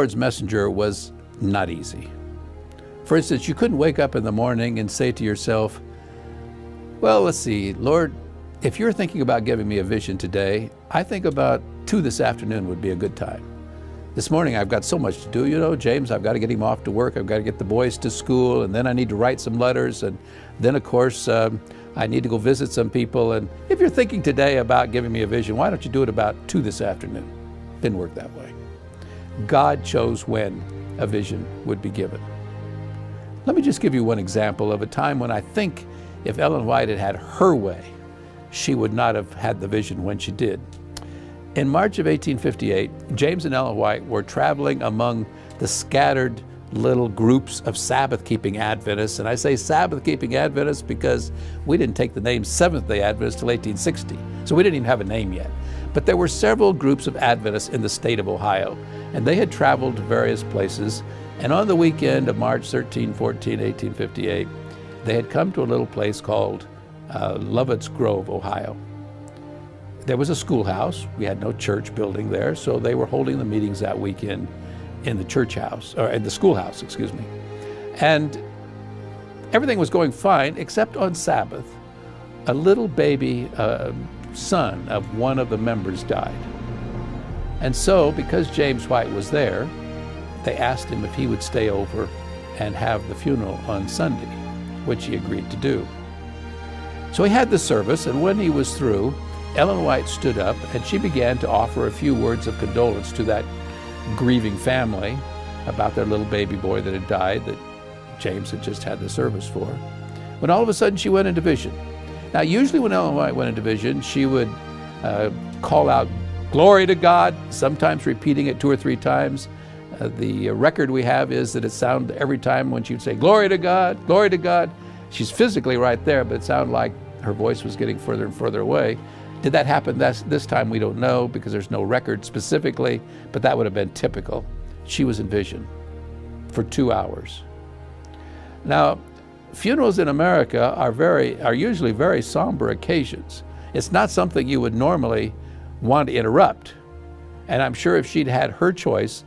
Lord's messenger was not easy. For instance, you couldn't wake up in the morning and say to yourself, well, let's see, Lord, if you're thinking about giving me a vision today, I think about 2 this afternoon would be a good time. This morning I've got so much to do, you know, James, I've got to get him off to work, I've got to get the boys to school, and then I need to write some letters, and then of course I need to go visit some people. And if you're thinking today about giving me a vision, why don't you do it about 2 this afternoon? Didn't work that way. God chose when a vision would be given. Let me just give you one example of a time when I think if Ellen White had had her way, she would not have had the vision when she did. In March of 1858, James and Ellen White were traveling among the scattered little groups of Sabbath-keeping Adventists. And I say Sabbath-keeping Adventists because we didn't take the name Seventh-day Adventists till 1860. So we didn't even have a name yet. But there were several groups of Adventists in the state of Ohio, and they had traveled to various places. And on the weekend of March 13, 14, 1858, they had come to a little place called Lovett's Grove, Ohio. There was a schoolhouse. We had no church building there, so they were holding the meetings that weekend in the church house, or in the schoolhouse, excuse me. And everything was going fine, except on Sabbath, a little baby son of one of the members died. And so, because James White was there, they asked him if he would stay over and have the funeral on Sunday, which he agreed to do. So he had the service, and when he was through, Ellen White stood up and she began to offer a few words of condolence to that grieving family about their little baby boy that had died, that James had just had the service for, when all of a sudden she went into vision. Now, usually when Ellen White went into vision, she would call out, "Glory to God," sometimes repeating it 2 or 3 times. The record we have is that it sounded every time when she would say, "Glory to God, glory to God." She's physically right there, but it sounded like her voice was getting further and further away. Did that happen this time? We don't know, because there's no record specifically, but that would have been typical. She was in vision for 2 hours. Now, funerals in America are usually very somber occasions. It's not something you would normally want to interrupt. And I'm sure if she'd had her choice,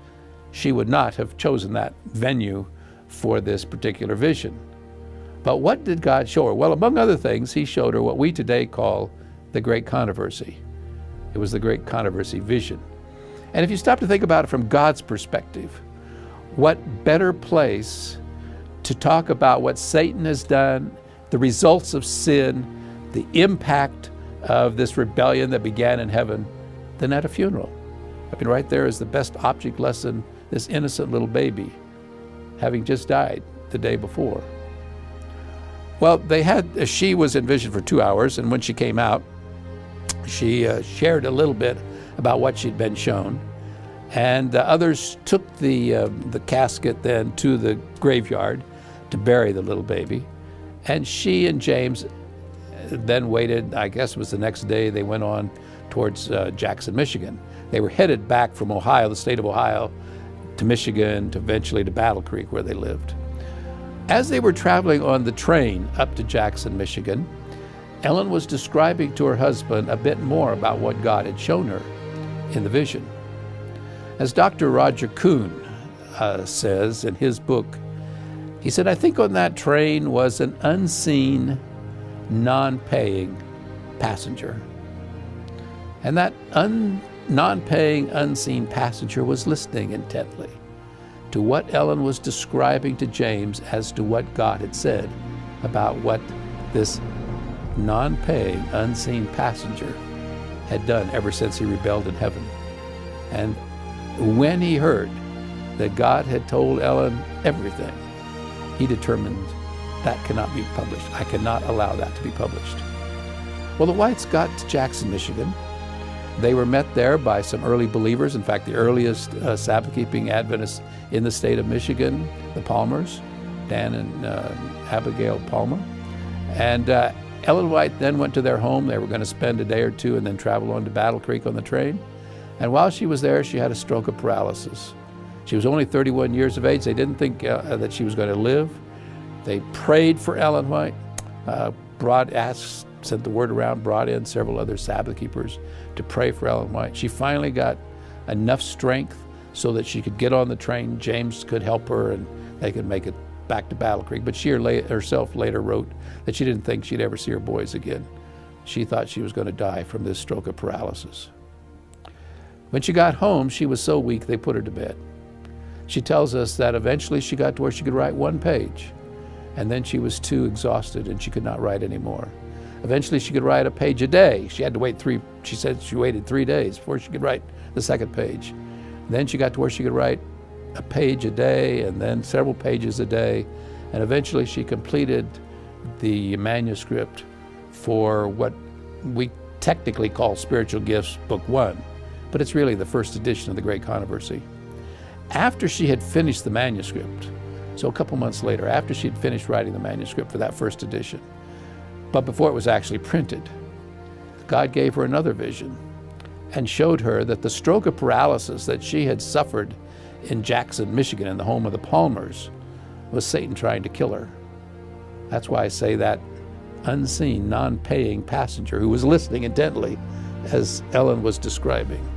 she would not have chosen that venue for this particular vision. But what did God show her? Well, among other things, he showed her what we today call the Great Controversy. It was the Great Controversy vision. And if you stop to think about it from God's perspective, what better place to talk about what Satan has done, the results of sin, the impact of this rebellion that began in heaven, than at a funeral? I mean, right there is the best object lesson, this innocent little baby, having just died the day before. Well, she was in vision for 2 hours, and when she came out, she shared a little bit about what she'd been shown. And others took the casket then to the graveyard to bury the little baby. And she and James then waited, I guess it was the next day, they went on towards Jackson, Michigan. They were headed back from Ohio, the state of Ohio, to Michigan, to eventually to Battle Creek, where they lived. As they were traveling on the train up to Jackson, Michigan, Ellen was describing to her husband a bit more about what God had shown her in the vision. As Dr. Roger Kuhn says in his book, he said, "I think on that train was an unseen, non-paying passenger." And that non-paying, unseen passenger was listening intently to what Ellen was describing to James as to what God had said about what this non-paying, unseen passenger had done ever since he rebelled in heaven. And when he heard that God had told Ellen everything, he determined that cannot be published. I cannot allow that to be published. Well, the Whites got to Jackson, Michigan. They were met there by some early believers. In fact, the earliest Sabbath-keeping Adventists in the state of Michigan, the Palmers, Dan and Abigail Palmer. And Ellen White then went to their home. They were going to spend a day or two and then travel on to Battle Creek on the train. And while she was there, she had a stroke of paralysis. She was only 31 years of age. They didn't think that she was going to live. They prayed for Ellen White, sent the word around, brought in several other Sabbath keepers to pray for Ellen White. She finally got enough strength so that she could get on the train. James could help her and they could make it back to Battle Creek. But she herself later wrote that she didn't think she'd ever see her boys again. She thought she was going to die from this stroke of paralysis. When she got home, she was so weak they put her to bed. She tells us that eventually she got to where she could write 1 page, and then she was too exhausted and she could not write anymore. Eventually she could write a page a day. She had to wait she said she waited 3 days before she could write the 2nd page. Then she got to where she could write a page a day and then several pages a day, and eventually she completed the manuscript for what we technically call Spiritual Gifts, Book 1, but it's really the first edition of the Great Controversy. After she had finished the manuscript, so a couple months later, after she had finished writing the manuscript for that first edition, but before it was actually printed, God gave her another vision and showed her that the stroke of paralysis that she had suffered in Jackson, Michigan, in the home of the Palmers, was Satan trying to kill her. That's why I say that unseen, non-paying passenger who was listening intently as Ellen was describing,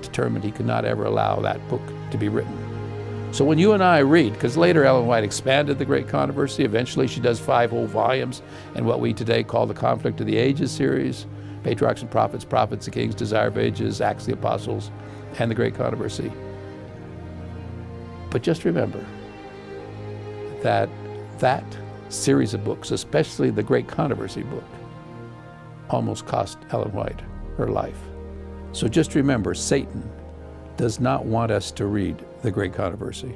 determined he could not ever allow that book to be written. So when you and I read, because later Ellen White expanded the Great Controversy, eventually she does 5 whole volumes in what we today call the Conflict of the Ages series, Patriarchs and Prophets, Prophets and Kings, Desire of Ages, Acts of the Apostles, and the Great Controversy. But just remember that that series of books, especially the Great Controversy book, almost cost Ellen White her life. So just remember, Satan does not want us to read the Great Controversy.